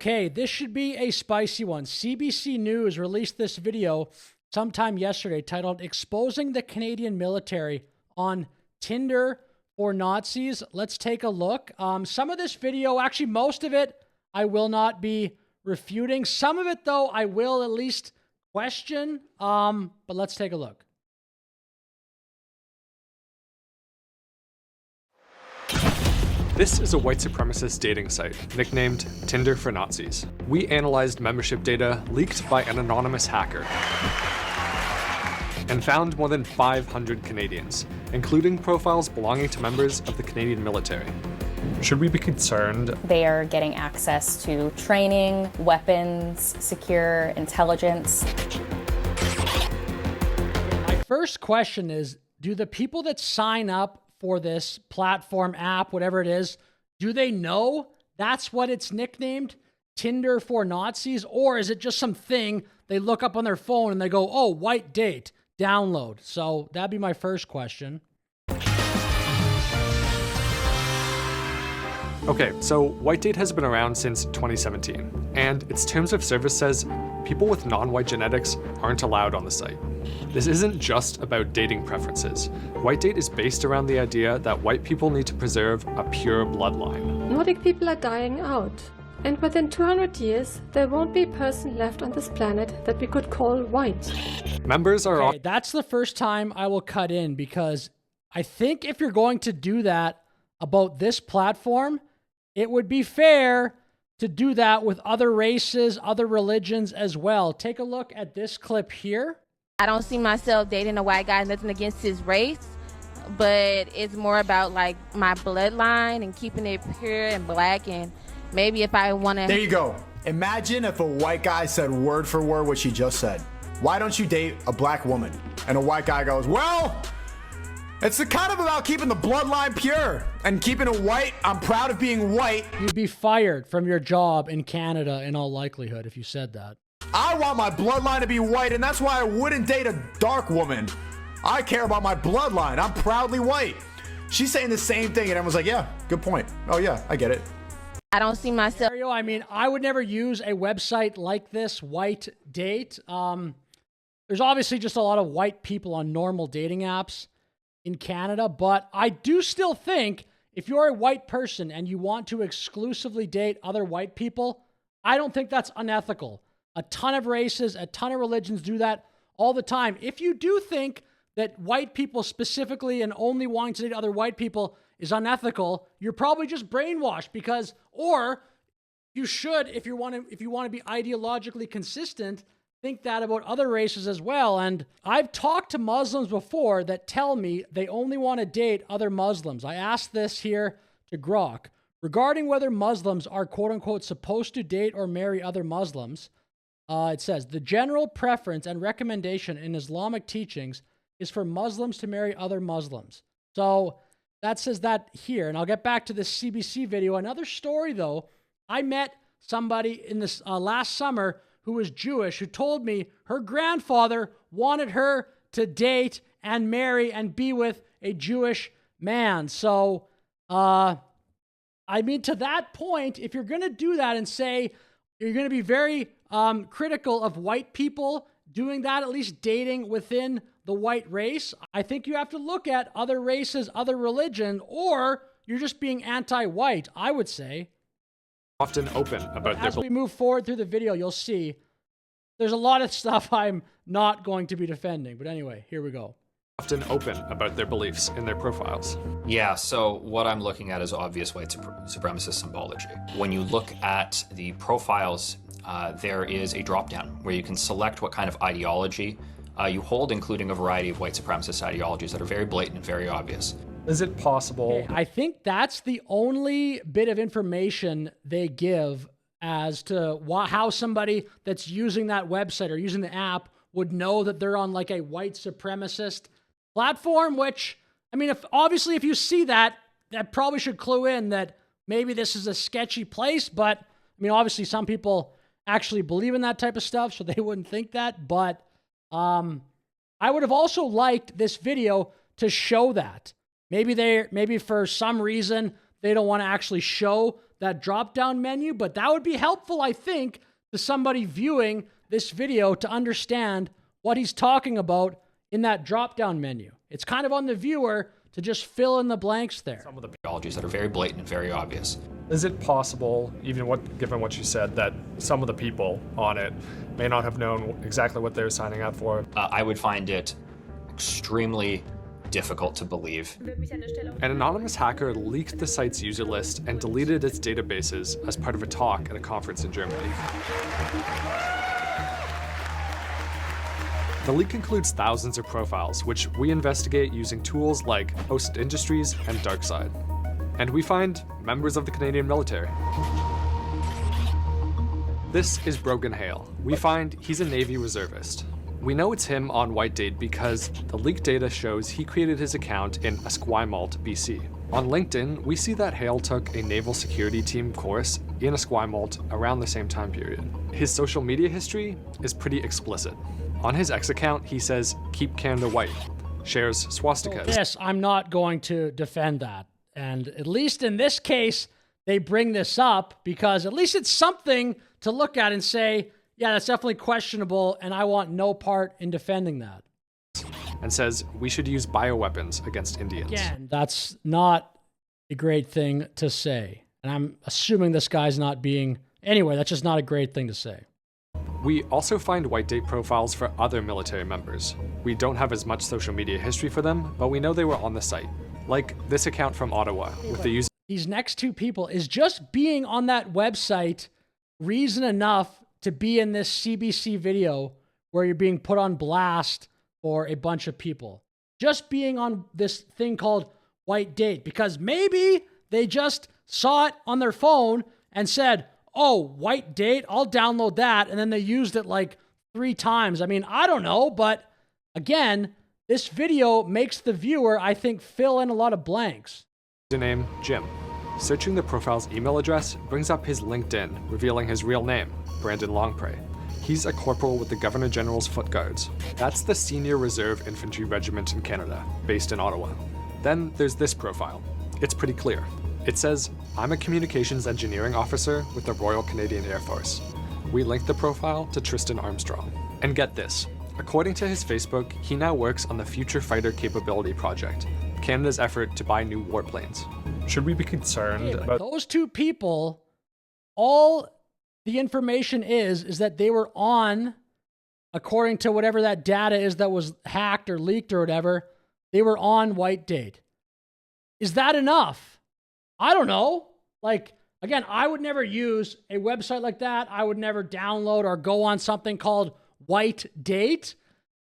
Okay, this should be a spicy one. CBC News released this video sometime yesterday titled Exposing the Canadian Military on Tinder for Nazis. Let's take a look. Some of this video, actually most of it, I will not be refuting. Some of it, though, I will at least question. But let's take a look. This is a white supremacist dating site, nicknamed Tinder for Nazis. We analyzed membership data leaked by an anonymous hacker and found more than 500 Canadians, including profiles belonging to members of the Canadian military. Should we be concerned? They are getting access to training, weapons, secure intelligence. My first question is, do the people that sign up for this platform, app, whatever it is, do they know that's what it's nicknamed, Tinder for Nazis? Or is it just something they look up on their phone and they go, oh, white date, download? So that'd be my first question. Okay, so white date has been around since 2017, and its terms of service says people with non-white genetics aren't allowed on the site. This isn't just about dating preferences. White date is based around the idea that white people need to preserve a pure bloodline. Nordic people are dying out, and within 200 years, there won't be a person left on this planet that we could call white. Members are Okay, that's the first time I will cut in, because I think if you're going to do that about this platform, it would be fair to do that with other races, other religions as well. Take a look at this clip here. I don't see myself dating a white guy, nothing against his race, but it's more about like my bloodline and keeping it pure and black, and maybe if I want to... There you go. Imagine if a white guy said word for word what she just said. Why don't you date a black woman? And a white guy goes, well, it's kind of about keeping the bloodline pure and keeping it white. I'm proud of being white. You'd be fired from your job in Canada in all likelihood if you said that. I want my bloodline to be white, and that's why I wouldn't date a dark woman. I care about my bloodline. I'm proudly white. She's saying the same thing, and everyone's like, yeah, good point. Oh, yeah, I get it. I don't see myself... I mean, I would never use a website like this, White Date. There's obviously just a lot of white people on normal dating apps in Canada, but I do still think if you're a white person and you want to exclusively date other white people, I don't think that's unethical. A ton of races, a ton of religions do that all the time. If you do think that white people specifically and only wanting to date other white people is unethical, you're probably just brainwashed, because, or you should, if you want to be ideologically consistent, think that about other races as well. And I've talked to Muslims before that tell me they only want to date other Muslims. I asked this here to Grok. Regarding whether Muslims are quote-unquote supposed to date or marry other Muslims, it says, the general preference and recommendation in Islamic teachings is for Muslims to marry other Muslims. So that says that here. And I'll get back to this CBC video. Another story, though, I met somebody in this last summer who was Jewish, who told me her grandfather wanted her to date and marry and be with a Jewish man. So, I mean, to that point, if you're going to do that and say you're going to be very critical of white people doing that, at least dating within the white race, I think you have to look at other races, other religion, or you're just being anti-white, I would say. often open about As we move forward through the video, you'll see there's a lot of stuff I'm not going to be defending. But anyway, here we go. often open about their beliefs in their profiles. Yeah, so what I'm looking at is obvious white supremacist symbology. When you look at the profiles, there is a drop-down where you can select what kind of ideology you hold, including a variety of white supremacist ideologies that are very blatant and very obvious. Is it possible? Okay, I think that's the only bit of information they give as to how somebody that's using that website or using the app would know that they're on like a white supremacist platform, which, I mean, obviously if you see that, that probably should clue in that maybe this is a sketchy place, but I mean, obviously some people actually believe in that type of stuff, so they wouldn't think that, but I would have also liked this video to show that. Maybe for some reason, they don't want to actually show that drop-down menu, but that would be helpful, I think, to somebody viewing this video to understand what he's talking about in that drop-down menu. It's kind of on the viewer to just fill in the blanks there. Some of the ideologies that are very blatant and very obvious. Is it possible, given what you said, that some of the people on it may not have known exactly what they were signing up for? I would find it extremely difficult to believe. An anonymous hacker leaked the site's user list and deleted its databases as part of a talk at a conference in Germany. The leak includes thousands of profiles, which we investigate using tools like Host Industries and DarkSide. And we find members of the Canadian military. This is Brogan Hale. We find he's a Navy reservist. We know it's him on Whitedate because the leaked data shows he created his account in Esquimalt, BC. On LinkedIn, we see that Hale took a naval security team course in Esquimalt around the same time period. His social media history is pretty explicit. On his X account, he says, "Keep Canada white," shares swastikas. Yes, I'm not going to defend that. And at least in this case, they bring this up because at least it's something to look at and say, yeah, that's definitely questionable, and I want no part in defending that. And says we should use bioweapons against Indians. Again, that's not a great thing to say. And I'm assuming this guy's not being... Anyway, that's just not a great thing to say. We also find Whitedate profiles for other military members. We don't have as much social media history for them, but we know they were on the site. Like this account from Ottawa with the user... These next two people, is just being on that website reason enough to be in this CBC video where you're being put on blast for a bunch of people? Just being on this thing called Whitedate, because maybe they just saw it on their phone and said, oh, Whitedate, I'll download that. And then they used it like 3 times. I mean, I don't know, but again, this video makes the viewer, I think, fill in a lot of blanks. Username, Jim. Searching the profile's email address brings up his LinkedIn, revealing his real name, Brandon Longpre. He's a corporal with the Governor General's Foot Guards. That's the senior reserve infantry regiment in Canada, based in Ottawa. Then there's this profile. It's pretty clear. It says, I'm a communications engineering officer with the Royal Canadian Air Force. We linked the profile to Tristan Armstrong. And get this, according to his Facebook, he now works on the Future Fighter Capability Project, Canada's effort to buy new warplanes. Should we be concerned about... Those two people, all the information is that they were on, according to whatever that data is that was hacked or leaked or whatever, they were on Whitedate. Is that enough? I don't know. Like, again, I would never use a website like that. I would never download or go on something called Whitedate.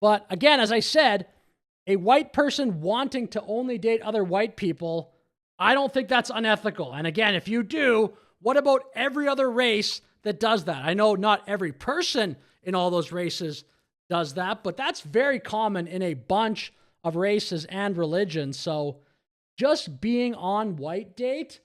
But again, as I said, a white person wanting to only date other white people, I don't think that's unethical. And again, if you do, what about every other race that does that? I know not every person in all those races does that, but that's very common in a bunch of races and religions. So just being on Whitedate,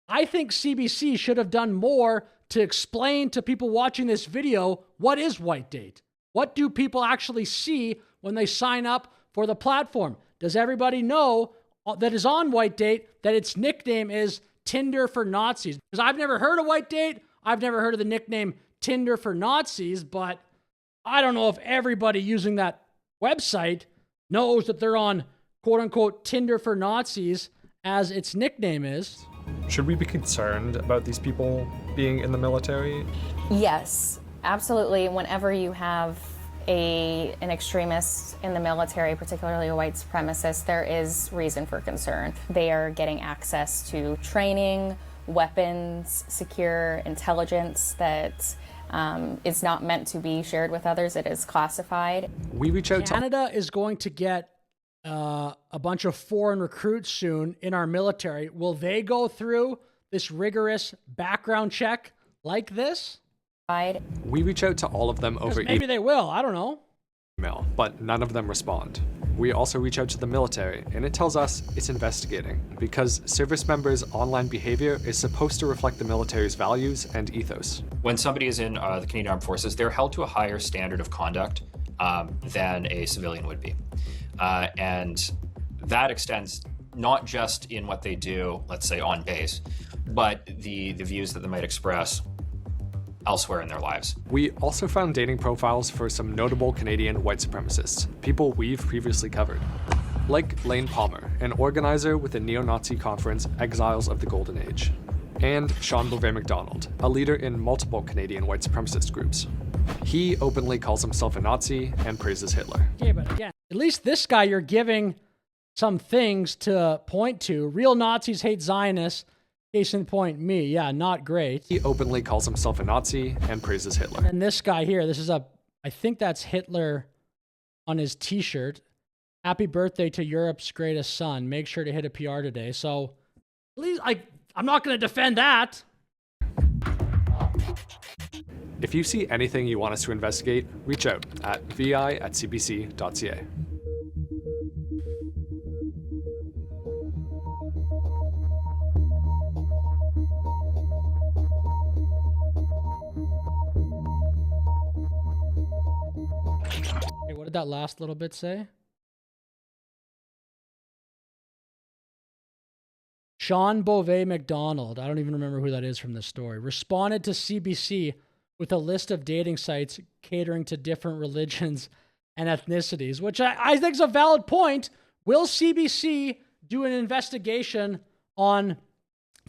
I think CBC should have done more to explain to people watching this video, what is Whitedate? What do people actually see when they sign up for the platform? Does everybody know that is on Whitedate that its nickname is Tinder for Nazis? Because I've never heard of Whitedate. I've never heard of the nickname Tinder for Nazis, but I don't know if everybody using that website knows that they're on quote-unquote Tinder for Nazis, as its nickname is. Should we be concerned about these people being in the military? Yes, absolutely. Whenever you have an extremist in the military, particularly a white supremacist, there is reason for concern. They are getting access to training, weapons, secure intelligence that is not meant to be shared with others. It is classified. We reach out to... Canada is going to get a bunch of foreign recruits soon in our military. Will they go through this rigorous background check like this? We reach out to all of them over maybe they will. I don't know. email, but none of them respond. We also reach out to the military, and it tells us it's investigating because service members' online behavior is supposed to reflect the military's values and ethos. When somebody is in the Canadian Armed Forces, they're held to a higher standard of conduct than a civilian would be. And that extends not just in what they do, let's say on base, but the views that they might express elsewhere in their lives. We also found dating profiles for some notable Canadian white supremacists, people we've previously covered. Like Lane Palmer, an organizer with the neo-Nazi conference Exiles of the Golden Age. And Sean Beauvais-McDonald, a leader in multiple Canadian white supremacist groups. He openly calls himself a Nazi and praises Hitler. Okay, but again, at least this guy you're giving some things to point to. Real Nazis hate Zionists. Case in point, me. Yeah, not great. He openly calls himself a Nazi and praises Hitler. And this guy here, I think that's Hitler on his t-shirt. Happy birthday to Europe's greatest son. Make sure to hit a PR today. So, at least, I'm not going to defend that. If you see anything you want us to investigate, reach out at vi@cbc.ca. Hey, what did that last little bit say? Sean Beauvais-McDonald, I don't even remember who that is from this story, responded to CBC with a list of dating sites catering to different religions and ethnicities, which I think is a valid point. Will CBC do an investigation on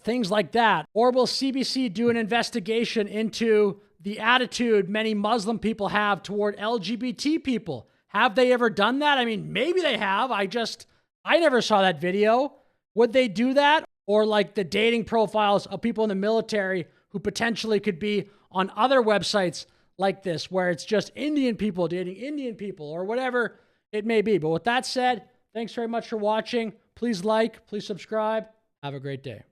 things like that? Or will CBC do an investigation into the attitude many Muslim people have toward LGBT people? Have they ever done that? I mean, maybe they have. I never saw that video. Would they do that? Or like the dating profiles of people in the military who potentially could be on other websites like this, where it's just Indian people dating Indian people or whatever it may be. But with that said, thanks very much for watching. Please like, please subscribe. Have a great day.